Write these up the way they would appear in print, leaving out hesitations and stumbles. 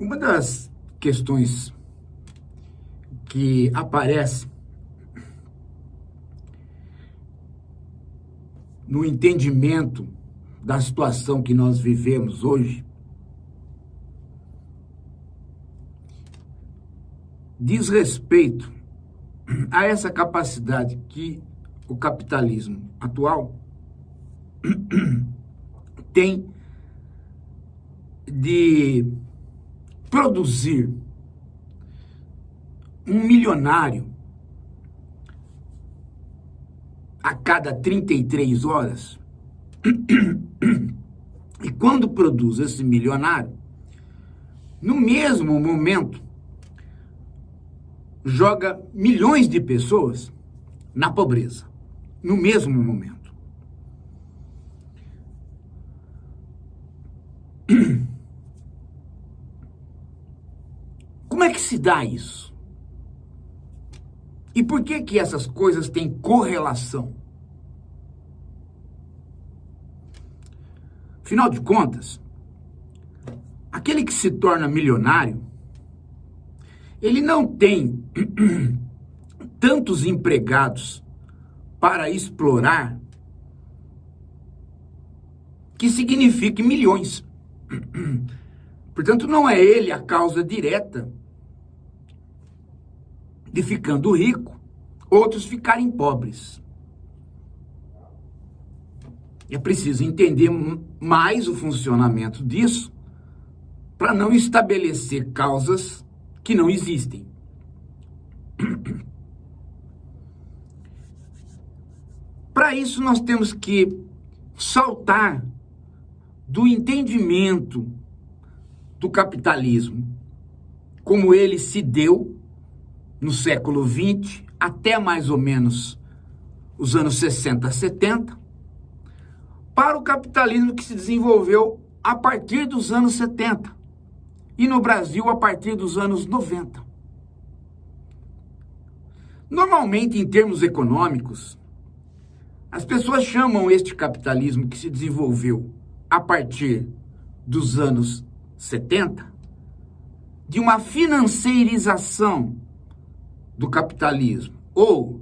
Uma das questões que aparece no entendimento da situação que nós vivemos hoje diz respeito a essa capacidade que o capitalismo atual tem de produzir um milionário a cada 33 horas. E quando produz esse milionário, no mesmo momento, joga milhões de pessoas na pobreza. No mesmo momento. Como é que se dá isso? E por que essas coisas têm correlação? Afinal de contas, aquele que se torna milionário, ele não tem tantos empregados para explorar que signifique milhões. Portanto, não é ele a causa direta de ficando rico, outros ficarem pobres. É preciso entender mais o funcionamento disso para não estabelecer causas que não existem. Para isso, nós temos que saltar do entendimento do capitalismo, como ele se deu no século XX, até mais ou menos os anos 60, 70, para o capitalismo que se desenvolveu a partir dos anos 70 e no Brasil a partir dos anos 90. Normalmente, em termos econômicos, as pessoas chamam este capitalismo que se desenvolveu a partir dos anos 70 de uma financeirização do capitalismo, ou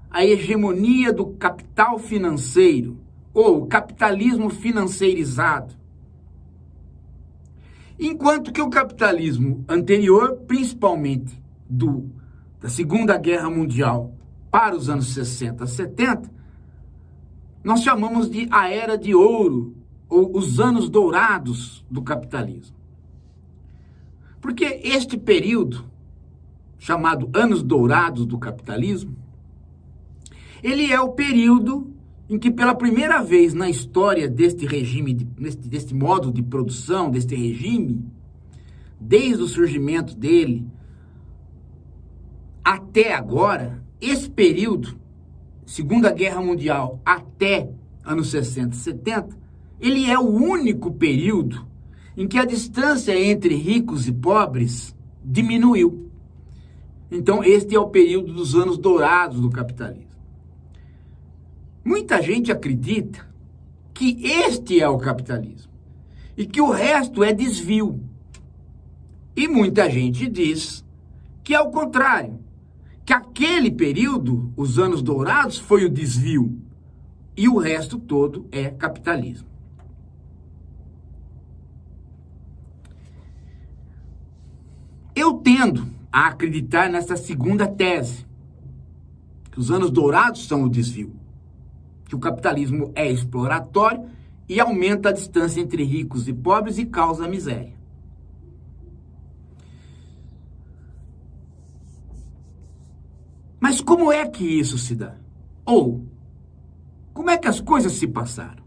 a hegemonia do capital financeiro, ou capitalismo financeirizado. Enquanto que o capitalismo anterior, principalmente da Segunda Guerra Mundial para os anos 60, 70, nós chamamos de a Era de Ouro, ou os anos dourados do capitalismo. Porque este período, chamado anos dourados do capitalismo, ele é o período em que pela primeira vez na história deste regime, deste modo de produção, deste regime, desde o surgimento dele até agora, esse período, Segunda Guerra Mundial até anos 60 e 70, ele é o único período em que a distância entre ricos e pobres diminuiu. Então, este é o período dos anos dourados do capitalismo. Muita gente acredita que este é o capitalismo e que o resto é desvio. E muita gente diz que é o contrário, que aquele período, os anos dourados, foi o desvio e o resto todo é capitalismo. Eu tendo a acreditar nessa segunda tese, que os anos dourados são o desvio, que o capitalismo é exploratório e aumenta a distância entre ricos e pobres e causa miséria. Mas como é que isso se dá? Ou, como é que as coisas se passaram?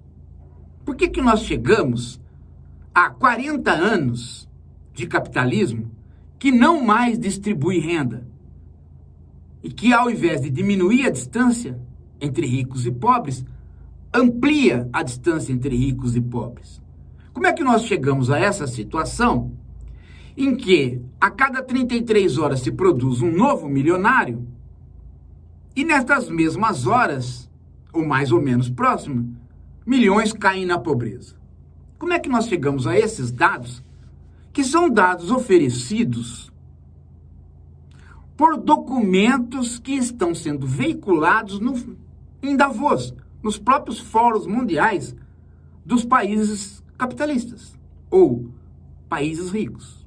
Por que nós chegamos a 40 anos de capitalismo que não mais distribui renda e que, ao invés de diminuir a distância entre ricos e pobres, amplia a distância entre ricos e pobres? Como é que nós chegamos a essa situação em que a cada 33 horas se produz um novo milionário e nestas mesmas horas, ou mais ou menos próximo, milhões caem na pobreza? Como é que nós chegamos a esses dados que são dados oferecidos por documentos que estão sendo veiculados em Davos, nos próprios fóruns mundiais dos países capitalistas ou países ricos.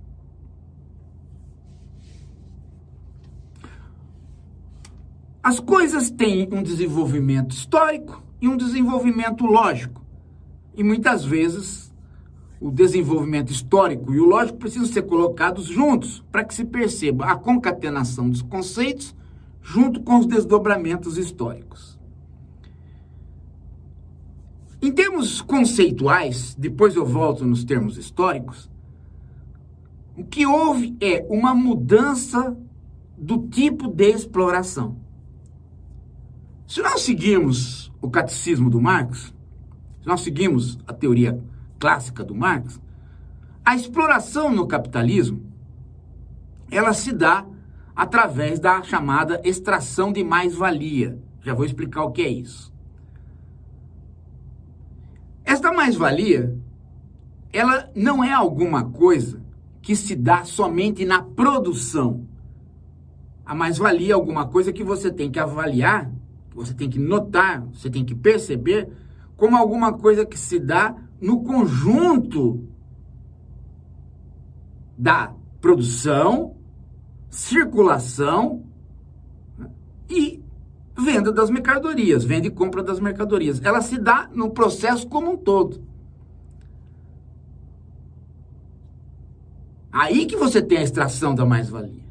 As coisas têm um desenvolvimento histórico e um desenvolvimento lógico. E muitas vezes o desenvolvimento histórico e o lógico precisam ser colocados juntos para que se perceba a concatenação dos conceitos junto com os desdobramentos históricos. Em termos conceituais, depois eu volto nos termos históricos, o que houve é uma mudança do tipo de exploração. Se nós seguirmos o catecismo do Marx, se nós seguimos a teoria clássica do Marx, a exploração no capitalismo, ela se dá através da chamada extração de mais-valia. Já vou explicar o que é isso. Esta mais-valia, ela não é alguma coisa que se dá somente na produção. A mais-valia é alguma coisa que você tem que avaliar, você tem que notar, você tem que perceber como alguma coisa que se dá no conjunto da produção, circulação e venda das mercadorias, venda e compra das mercadorias. Ela se dá no processo como um todo. Aí que você tem a extração da mais-valia.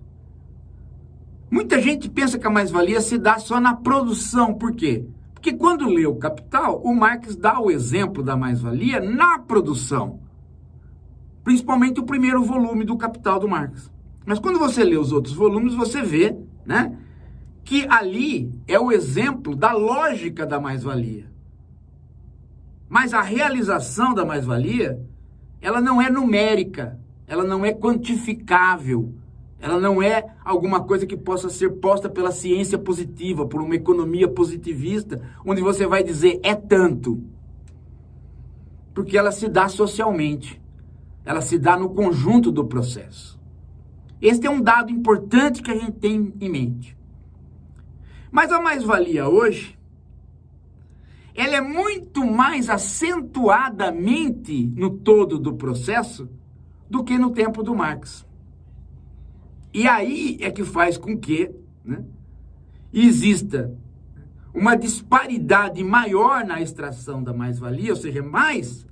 Muita gente pensa que a mais-valia se dá só na produção. Por quê? Porque quando lê o Capital, o Marx dá o exemplo da mais-valia na produção. Principalmente o primeiro volume do Capital do Marx. Mas quando você lê os outros volumes, você vê, né, que ali é o exemplo da lógica da mais-valia. Mas a realização da mais-valia, ela não é numérica, ela não é quantificável, ela não é alguma coisa que possa ser posta pela ciência positiva, por uma economia positivista, onde você vai dizer é tanto. Porque ela se dá socialmente, ela se dá no conjunto do processo. Este é um dado importante que a gente tem em mente. Mas a mais-valia hoje, ela é muito mais acentuadamente no todo do processo do que no tempo do Marx. E aí é que faz com que, né, exista uma disparidade maior na extração da mais-valia, ou seja,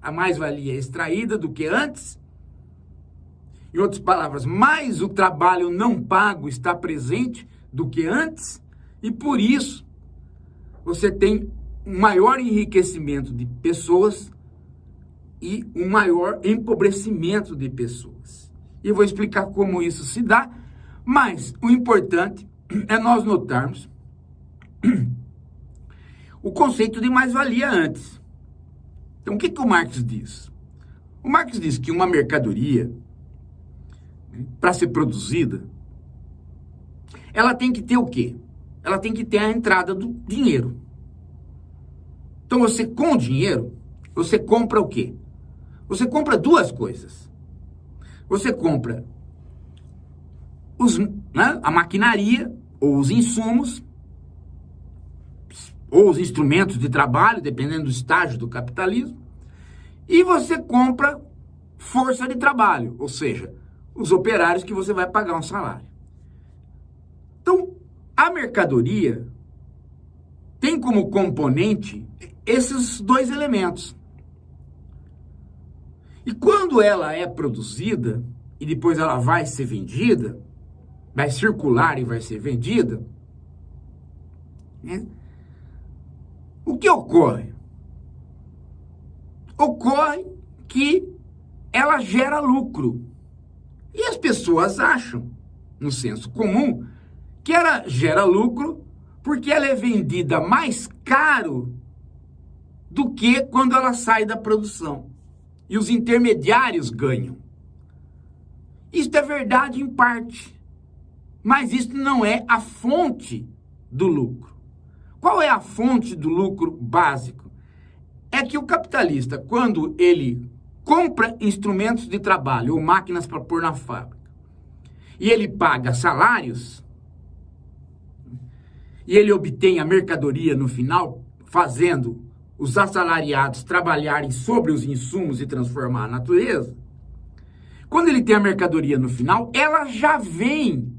a mais-valia é extraída do que antes. Em outras palavras, mais o trabalho não pago está presente do que antes, e por isso você tem um maior enriquecimento de pessoas e um maior empobrecimento de pessoas. E eu vou explicar como isso se dá, mas o importante é nós notarmos o conceito de mais-valia antes. Então, o que o Marx diz? O Marx diz que uma mercadoria, para ser produzida, ela tem que ter o quê? Ela tem que ter a entrada do dinheiro. Então, você com dinheiro, você compra o quê? Você compra duas coisas. Você compra a maquinaria, ou os insumos, ou os instrumentos de trabalho, dependendo do estágio do capitalismo, e você compra força de trabalho, ou seja, os operários que você vai pagar um salário. Então, a mercadoria tem como componente esses dois elementos. E quando ela é produzida, e depois ela vai ser vendida, vai circular e vai ser vendida, né? O que ocorre? Ocorre que ela gera lucro. E as pessoas acham, no senso comum, que ela gera lucro porque ela é vendida mais caro do que quando ela sai da produção. E os intermediários ganham. Isto é verdade em parte, mas isto não é a fonte do lucro. Qual é a fonte do lucro básico? É que o capitalista, quando ele compra instrumentos de trabalho ou máquinas para pôr na fábrica, e ele paga salários, e ele obtém a mercadoria no final, fazendo os assalariados trabalharem sobre os insumos e transformar a natureza, quando ele tem a mercadoria no final, ela já vem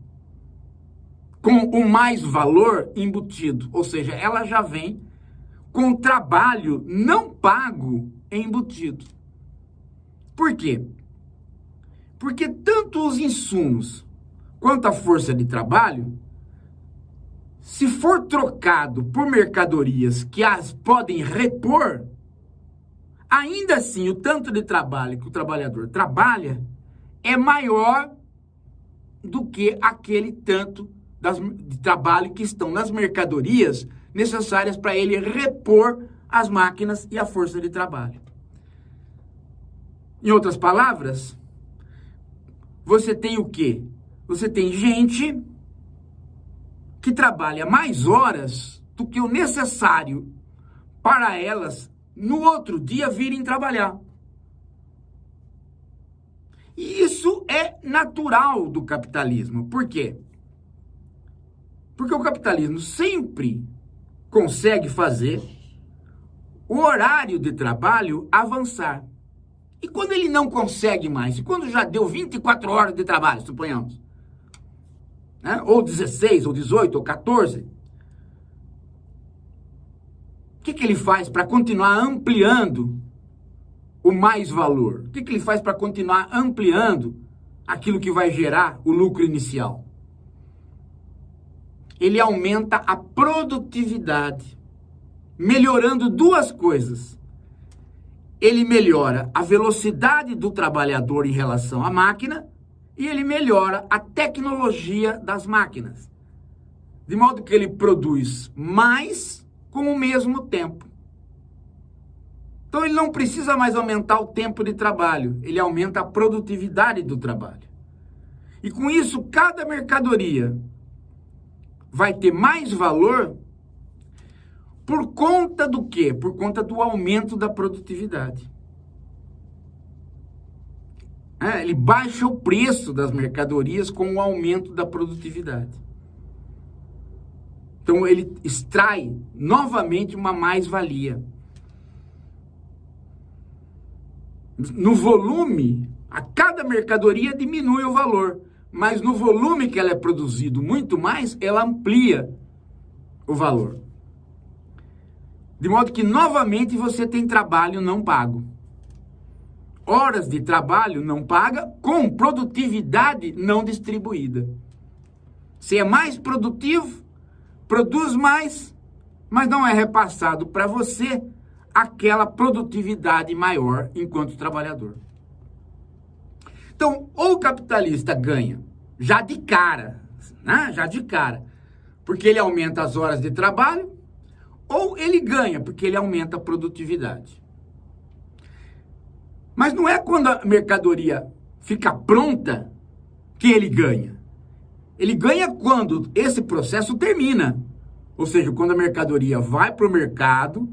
com o mais valor embutido, ou seja, ela já vem com o trabalho não pago embutido. Por quê? Porque tanto os insumos quanto a força de trabalho, se for trocado por mercadorias que as podem repor, ainda assim o tanto de trabalho que o trabalhador trabalha é maior do que aquele tanto de trabalho que estão nas mercadorias necessárias para ele repor as máquinas e a força de trabalho. Em outras palavras, você tem o quê? Você tem gente que trabalha mais horas do que o necessário para elas no outro dia virem trabalhar. E isso é natural do capitalismo. Por quê? Porque o capitalismo sempre consegue fazer o horário de trabalho avançar. E quando ele não consegue mais, e quando já deu 24 horas de trabalho, suponhamos, né? Ou 16, ou 18, ou 14, o que ele faz para continuar ampliando o mais valor? O que ele faz para continuar ampliando aquilo que vai gerar o lucro inicial? Ele aumenta a produtividade, melhorando duas coisas. Ele melhora a velocidade do trabalhador em relação à máquina e ele melhora a tecnologia das máquinas, de modo que ele produz mais com o mesmo tempo. Então ele não precisa mais aumentar o tempo de trabalho, ele aumenta a produtividade do trabalho. E com isso, cada mercadoria vai ter mais valor por conta do quê? Por conta do aumento da produtividade. Ele baixa o preço das mercadorias com o aumento da produtividade. Então ele extrai novamente uma mais-valia. No volume, a cada mercadoria diminui o valor, mas no volume que ela é produzido muito mais, ela amplia o valor. De modo que, novamente, você tem trabalho não pago. Horas de trabalho não paga com produtividade não distribuída. Você é mais produtivo, produz mais, mas não é repassado para você aquela produtividade maior enquanto trabalhador. Então, ou o capitalista ganha já de cara, né? Já de cara, porque ele aumenta as horas de trabalho, ou ele ganha porque ele aumenta a produtividade. Mas não é quando a mercadoria fica pronta que ele ganha. Ele ganha quando esse processo termina. Ou seja, quando a mercadoria vai para o mercado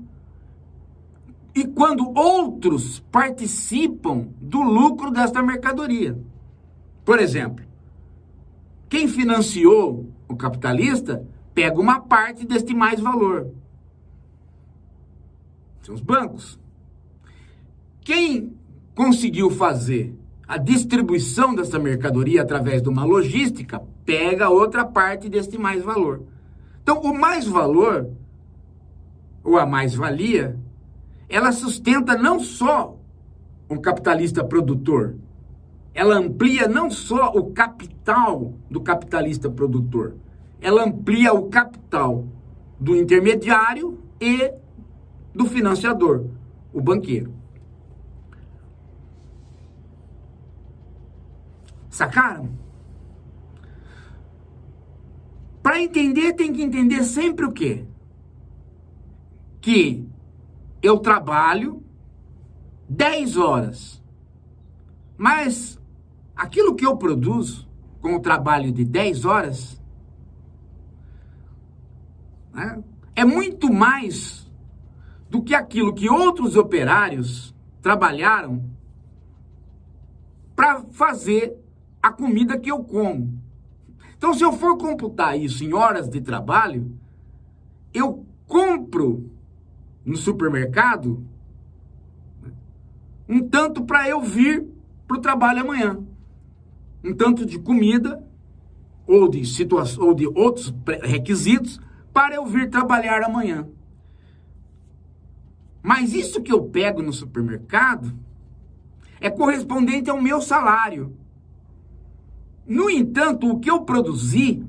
e quando outros participam do lucro desta mercadoria. Por exemplo, quem financiou o capitalista pega uma parte deste mais valor. São os bancos. Quem conseguiu fazer a distribuição dessa mercadoria através de uma logística pega outra parte deste mais valor. Então, o mais valor, ou a mais-valia, ela sustenta não só um capitalista produtor, ela amplia não só o capital do capitalista produtor, ela amplia o capital do intermediário e do financiador, o banqueiro. Sacaram? Para entender, tem que entender sempre o quê? Que eu trabalho 10 horas, mas aquilo que eu produzo com o trabalho de 10 horas, né, é muito mais do que aquilo que outros operários trabalharam para fazer a comida que eu como. Então, se eu for computar isso em horas de trabalho, eu compro no supermercado um tanto para eu vir para o trabalho amanhã. Um tanto de comida ou de outros requisitos para eu vir trabalhar amanhã. Mas isso que eu pego no supermercado é correspondente ao meu salário. No entanto, o que eu produzi,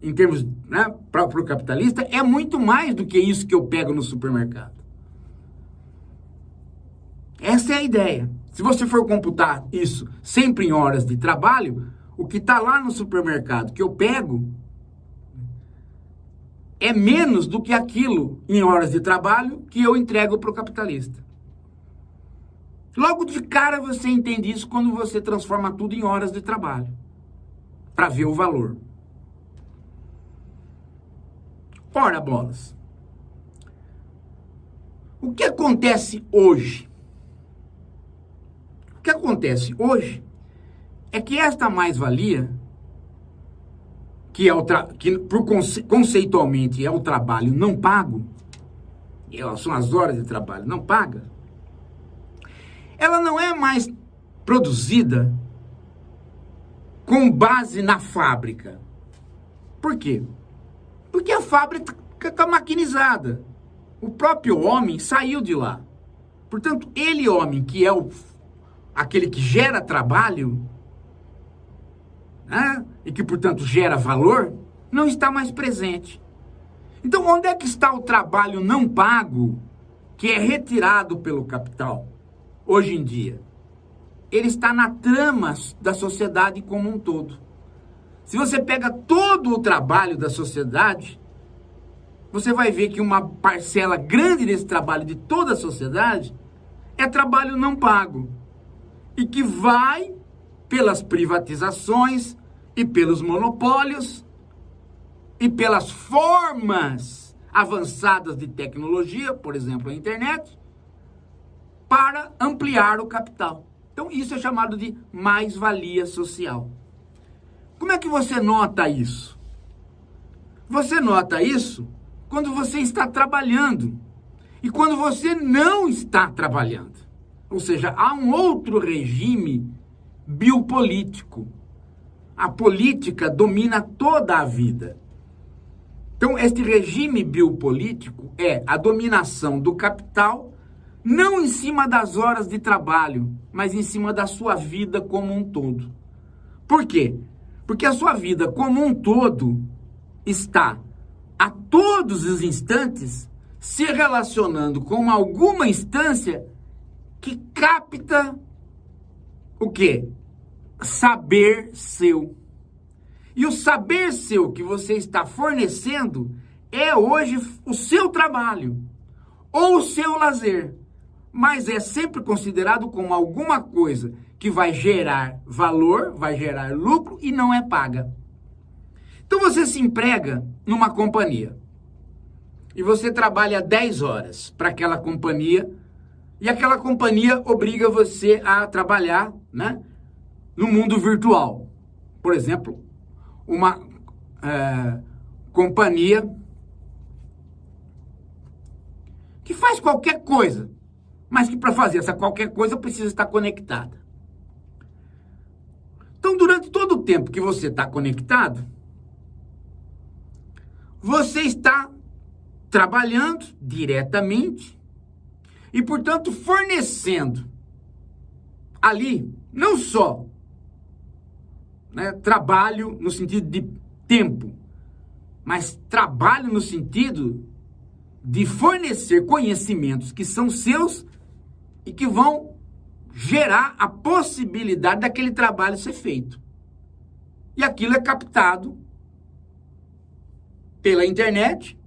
em termos, né, para o capitalista, é muito mais do que isso que eu pego no supermercado. Essa é a ideia. Se você for computar isso sempre em horas de trabalho, o que está lá no supermercado que eu pego é menos do que aquilo em horas de trabalho que eu entrego para o capitalista. Logo de cara você entende isso quando você transforma tudo em horas de trabalho, para ver o valor. Ora, bolas. O que acontece hoje? O que acontece hoje é que esta mais-valia, conceitualmente é o trabalho não pago, são as horas de trabalho não pagas, ela não é mais produzida com base na fábrica. Por quê? Porque a fábrica está maquinizada. O próprio homem saiu de lá. Portanto, ele, homem, que é aquele que gera trabalho, né, e que, portanto, gera valor, não está mais presente. Então, onde é que está o trabalho não pago que é retirado pelo capital hoje em dia? Ele está na trama da sociedade como um todo. Se você pega todo o trabalho da sociedade, você vai ver que uma parcela grande desse trabalho de toda a sociedade é trabalho não pago. E que vai pelas privatizações e pelos monopólios e pelas formas avançadas de tecnologia, por exemplo, a internet, para ampliar o capital. Então, isso é chamado de mais-valia social. Como é que você nota isso? Você nota isso quando você está trabalhando e quando você não está trabalhando. Ou seja, há um outro regime biopolítico. A política domina toda a vida. Então, este regime biopolítico é a dominação do capital, não em cima das horas de trabalho, mas em cima da sua vida como um todo. Por quê? Porque a sua vida como um todo está, a todos os instantes, se relacionando com alguma instância que capta o quê? Saber seu. E o saber seu que você está fornecendo é hoje o seu trabalho ou o seu lazer, mas é sempre considerado como alguma coisa que vai gerar valor, vai gerar lucro e não é paga. Então você se emprega numa companhia e você trabalha 10 horas para aquela companhia e aquela companhia obriga você a trabalhar, né, no mundo virtual. Por exemplo, uma companhia que faz qualquer coisa, mas que para fazer essa qualquer coisa precisa estar conectada. Então, durante todo o tempo que você está conectado, você está trabalhando diretamente e, portanto, fornecendo ali não só, né, trabalho no sentido de tempo, mas trabalho no sentido de fornecer conhecimentos que são seus e que vão gerar a possibilidade daquele trabalho ser feito. E aquilo é captado pela internet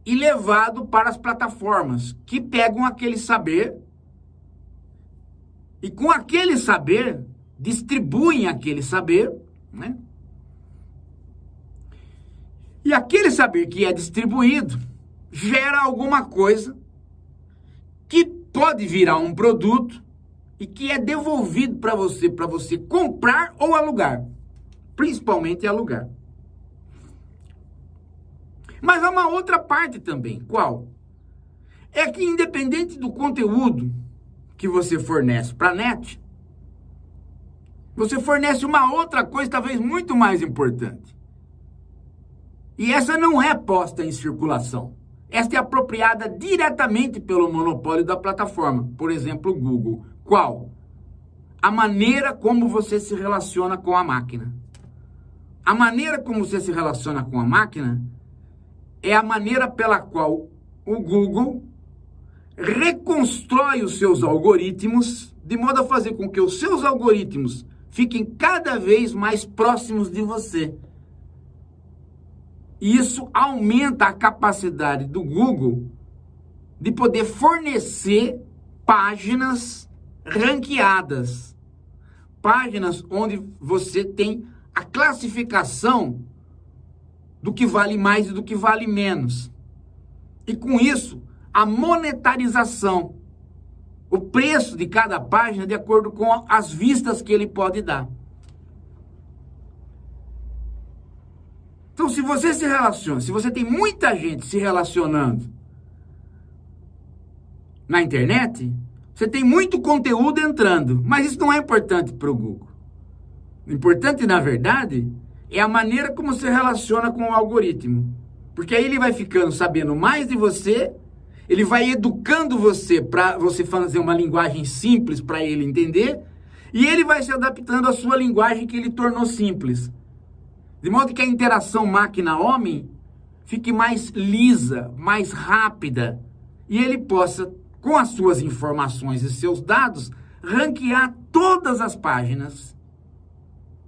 e levado para as plataformas que pegam aquele saber e com aquele saber distribuem aquele saber, né? E aquele saber que é distribuído gera alguma coisa que pode virar um produto e que é devolvido para você comprar ou alugar, principalmente alugar. Mas há uma outra parte também, qual? É que independente do conteúdo que você fornece para a net, você fornece uma outra coisa talvez muito mais importante. E essa não é posta em circulação. Esta é apropriada diretamente pelo monopólio da plataforma, por exemplo, o Google. Qual? A maneira como você se relaciona com a máquina. A maneira como você se relaciona com a máquina é a maneira pela qual o Google reconstrói os seus algoritmos de modo a fazer com que os seus algoritmos fiquem cada vez mais próximos de você. E isso aumenta a capacidade do Google de poder fornecer páginas ranqueadas. Páginas onde você tem a classificação do que vale mais e do que vale menos. E com isso, a monetarização. O preço de cada página de acordo com as vistas que ele pode dar. Então, se você se relaciona, se você tem muita gente se relacionando na internet, você tem muito conteúdo entrando, mas isso não é importante para o Google. O importante, na verdade, é a maneira como você relaciona com o algoritmo. Porque aí ele vai ficando sabendo mais de você, ele vai educando você para você fazer uma linguagem simples para ele entender, e ele vai se adaptando à sua linguagem que ele tornou simples. De modo que a interação máquina-homem fique mais lisa, mais rápida, e ele possa, com as suas informações e seus dados, ranquear todas as páginas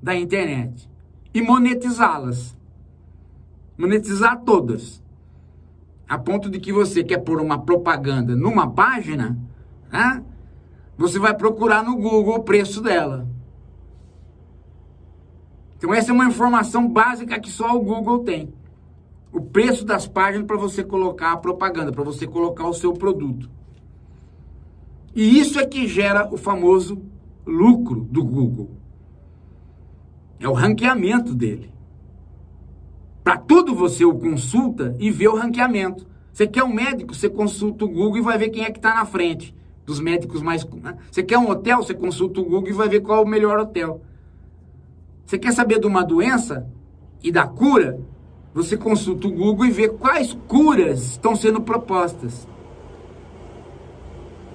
da internet e monetizá-las. Monetizar todas. A ponto de que você quer pôr uma propaganda numa página, né? Você vai procurar no Google o preço dela. Então essa é uma informação básica que só o Google tem. O preço das páginas para você colocar a propaganda, para você colocar o seu produto. E isso é que gera o famoso lucro do Google. É o ranqueamento dele. Para tudo você o consulta e vê o ranqueamento. Você quer um médico, você consulta o Google e vai ver quem é que está na frente dos médicos mais... Você quer um hotel, você consulta o Google e vai ver qual é o melhor hotel. Você quer saber de uma doença e da cura? Você consulta o Google e vê quais curas estão sendo propostas.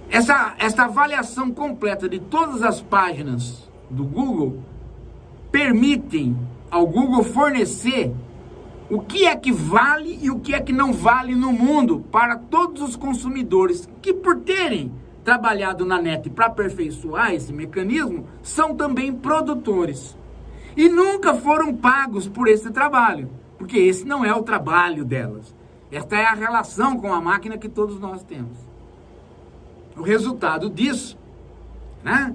Essa avaliação completa de todas as páginas do Google permitem ao Google fornecer o que é que vale e o que é que não vale no mundo para todos os consumidores que, por terem trabalhado na net para aperfeiçoar esse mecanismo, são também produtores. E nunca foram pagos por esse trabalho, porque esse não é o trabalho delas. Esta é a relação com a máquina que todos nós temos. O resultado disso, né,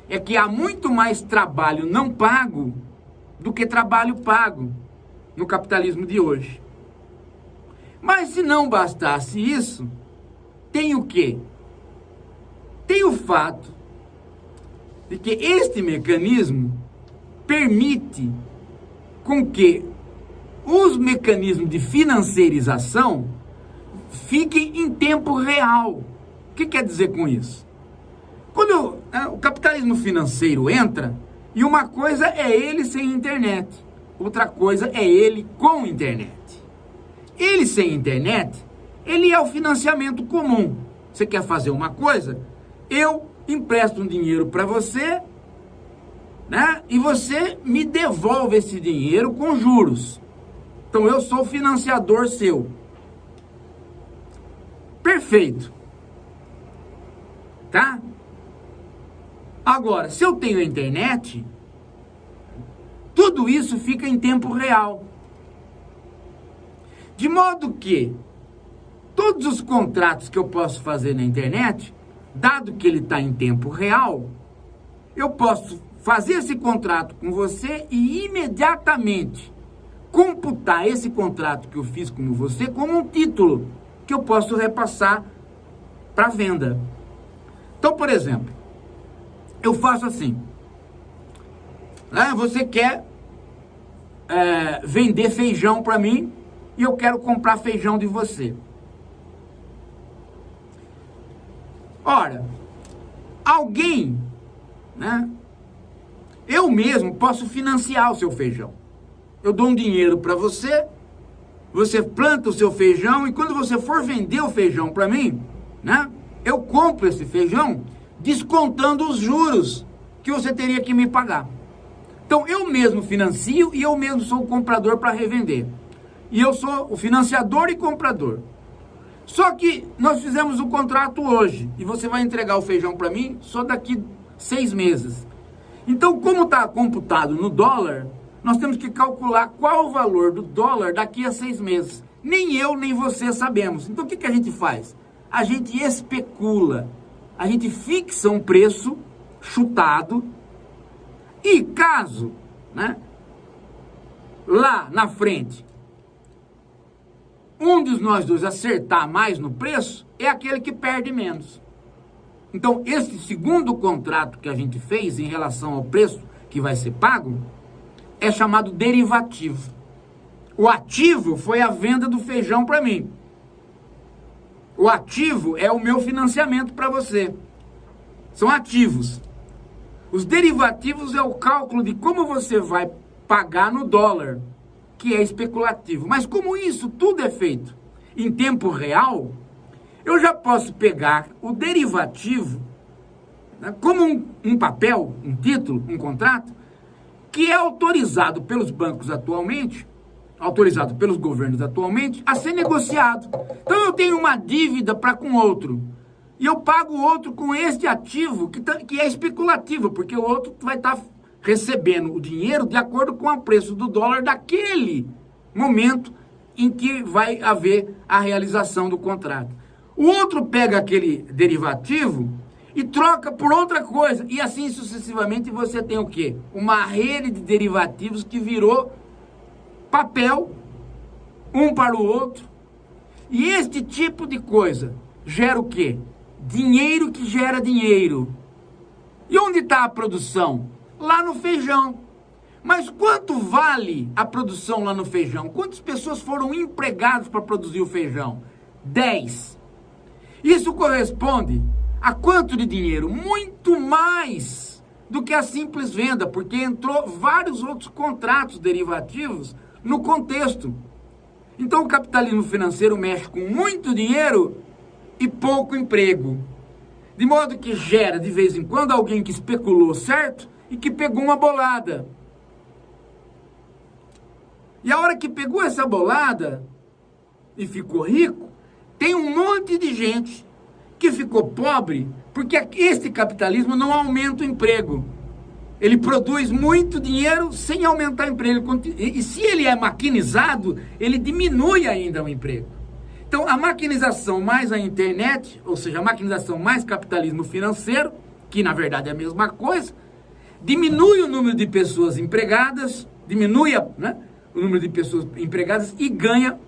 é que há muito mais trabalho não pago do que trabalho pago no capitalismo de hoje. Mas se não bastasse isso, tem o quê? Tem o fato de que este mecanismo permite com que os mecanismos de financiarização fiquem em tempo real. O que quer dizer com isso? Quando o capitalismo financeiro entra, e uma coisa é ele sem internet, outra coisa é ele com internet. Ele sem internet, ele é o financiamento comum. Você quer fazer uma coisa? Eu empresto um dinheiro para você, né? E você me devolve esse dinheiro com juros. Então eu sou financiador seu. Perfeito. Tá? Agora, se eu tenho a internet, tudo isso fica em tempo real. De modo que todos os contratos que eu posso fazer na internet, dado que ele está em tempo real, eu posso fazer esse contrato com você e imediatamente computar esse contrato que eu fiz com você como um título que eu posso repassar para venda. Então, por exemplo, eu faço assim, né? Você quer vender feijão para mim e eu quero comprar feijão de você. Ora, alguém, né? Eu mesmo posso financiar o seu feijão. Eu dou um dinheiro para você, você planta o seu feijão e quando você for vender o feijão para mim, né? Eu compro esse feijão descontando os juros que você teria que me pagar. Então eu mesmo financio e eu mesmo sou o comprador para revender. E eu sou o financiador e comprador. Só que nós fizemos o contrato hoje e você vai entregar o feijão para mim só daqui 6 meses. Então, como está computado no dólar, nós temos que calcular qual o valor do dólar daqui a 6 meses. Nem eu, nem você sabemos. Então, o que a gente faz? A gente especula, a gente fixa um preço chutado e caso, né, lá na frente, um de nós dois acertar mais no preço, é aquele que perde menos. Então, esse segundo contrato que a gente fez em relação ao preço que vai ser pago, é chamado derivativo. O ativo foi a venda do feijão para mim. O ativo é o meu financiamento para você. São ativos. Os derivativos é o cálculo de como você vai pagar no dólar, que é especulativo. Mas como isso tudo é feito em tempo real, eu já posso pegar o derivativo, né, como um papel, um título, um contrato, que é autorizado pelos bancos atualmente, autorizado pelos governos atualmente, a ser negociado. Então eu tenho uma dívida para com outro, e eu pago o outro com este ativo, que é especulativo, porque o outro vai estar recebendo o dinheiro de acordo com o preço do dólar daquele momento em que vai haver a realização do contrato. O outro pega aquele derivativo e troca por outra coisa. E assim sucessivamente você tem o quê? Uma rede de derivativos que virou papel, um para o outro. E este tipo de coisa gera o quê? Dinheiro que gera dinheiro. E onde está a produção? Lá no feijão. Mas quanto vale a produção lá no feijão? Quantas pessoas foram empregadas para produzir o feijão? 10. Isso corresponde a quanto de dinheiro? Muito mais do que a simples venda, porque entrou vários outros contratos derivativos no contexto. Então o capitalismo financeiro mexe com muito dinheiro e pouco emprego. De modo que gera de vez em quando alguém que especulou certo e que pegou uma bolada. E a hora que pegou essa bolada e ficou rico, tem um monte de gente que ficou pobre porque este capitalismo não aumenta o emprego. Ele produz muito dinheiro sem aumentar o emprego. E se ele é maquinizado, ele diminui ainda o emprego. Então, a maquinização mais a internet, ou seja, a maquinização mais capitalismo financeiro, que na verdade é a mesma coisa, diminui o número de pessoas empregadas, diminui o número de pessoas empregadas e ganha,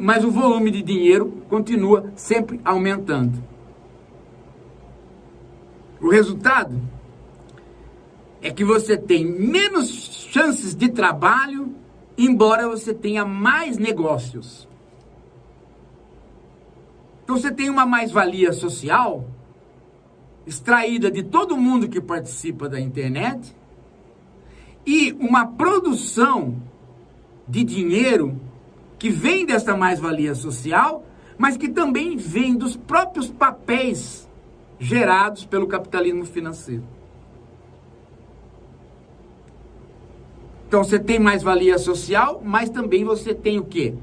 mas o volume de dinheiro continua sempre aumentando. O resultado é que você tem menos chances de trabalho, embora você tenha mais negócios. Então você tem uma mais-valia social extraída de todo mundo que participa da internet e uma produção de dinheiro que vem dessa mais-valia social, mas que também vem dos próprios papéis gerados pelo capitalismo financeiro. Então você tem mais-valia social, mas também você tem o quê?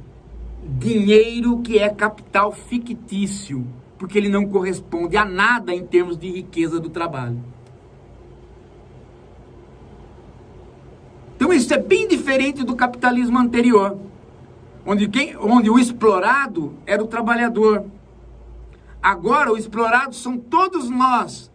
Dinheiro que é capital fictício, porque ele não corresponde a nada em termos de riqueza do trabalho. Então isso é bem diferente do capitalismo anterior, onde o explorado era o trabalhador. Agora, os explorados são todos nós.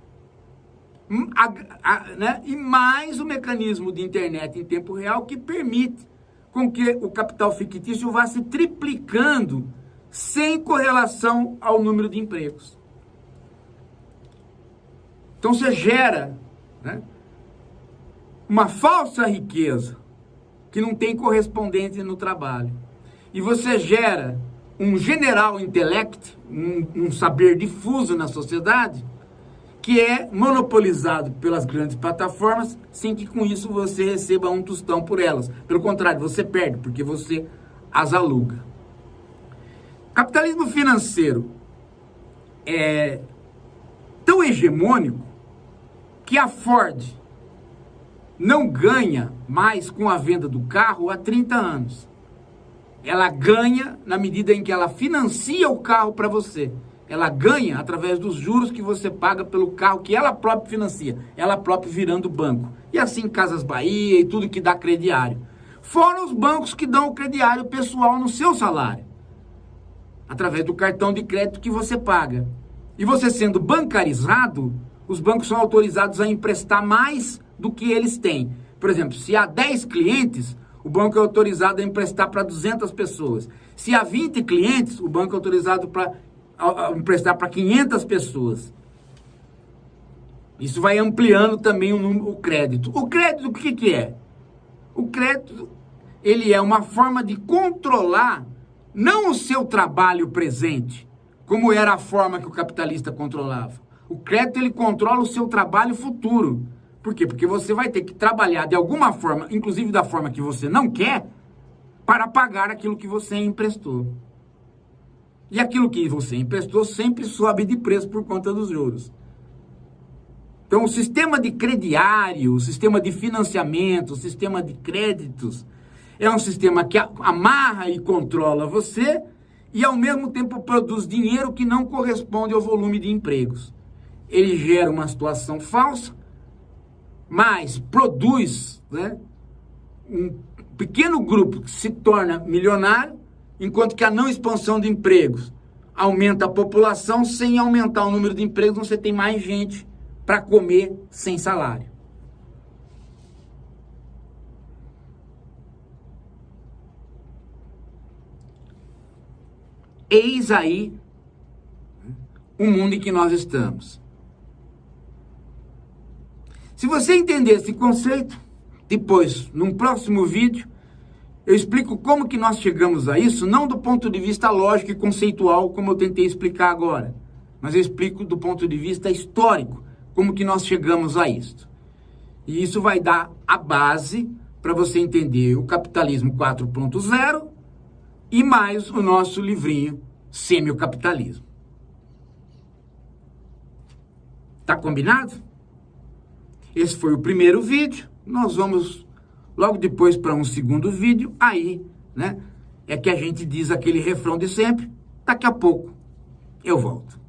Né? E mais o mecanismo de internet em tempo real que permite com que o capital fictício vá se triplicando sem correlação ao número de empregos. Então você gera né? Uma falsa riqueza que não tem correspondente no trabalho. E você gera um general intellect, um saber difuso na sociedade, que é monopolizado pelas grandes plataformas, sem que com isso você receba um tostão por elas. Pelo contrário, você perde, porque você as aluga. Capitalismo financeiro é tão hegemônico que a Ford não ganha mais com a venda do carro há 30 anos. Ela ganha na medida em que ela financia o carro para você. Ela ganha através dos juros que você paga pelo carro que ela própria financia. Ela própria virando banco. E assim Casas Bahia e tudo que dá crediário. Fora os bancos que dão o crediário pessoal no seu salário. Através do cartão de crédito que você paga. E você sendo bancarizado, os bancos são autorizados a emprestar mais do que eles têm. Por exemplo, se há 10 clientes, o banco é autorizado a emprestar para 200 pessoas. Se há 20 clientes, o banco é autorizado para emprestar para 500 pessoas. Isso vai ampliando também o crédito. O crédito, o que é? O crédito, ele é uma forma de controlar não o seu trabalho presente, como era a forma que o capitalista controlava. O crédito, ele controla o seu trabalho futuro. Por quê? Porque você vai ter que trabalhar de alguma forma, inclusive da forma que você não quer, para pagar aquilo que você emprestou. E aquilo que você emprestou sempre sobe de preço por conta dos juros. Então, o sistema de crediário, o sistema de financiamento, o sistema de créditos, é um sistema que amarra e controla você e, ao mesmo tempo, produz dinheiro que não corresponde ao volume de empregos. Ele gera uma situação falsa, mas produz, né, um pequeno grupo que se torna milionário, enquanto que a não expansão de empregos aumenta a população. Sem aumentar o número de empregos, você tem mais gente para comer sem salário. Eis aí o mundo em que nós estamos. Se você entender esse conceito, depois, num próximo vídeo, eu explico como que nós chegamos a isso, não do ponto de vista lógico e conceitual, como eu tentei explicar agora, mas eu explico do ponto de vista histórico, como que nós chegamos a isso. E isso vai dar a base para você entender o capitalismo 4.0 e mais o nosso livrinho Semiocapitalismo. Tá combinado? Esse foi o primeiro vídeo. Nós vamos logo depois para um segundo vídeo. Aí, né, é que a gente diz aquele refrão de sempre. Daqui a pouco eu volto.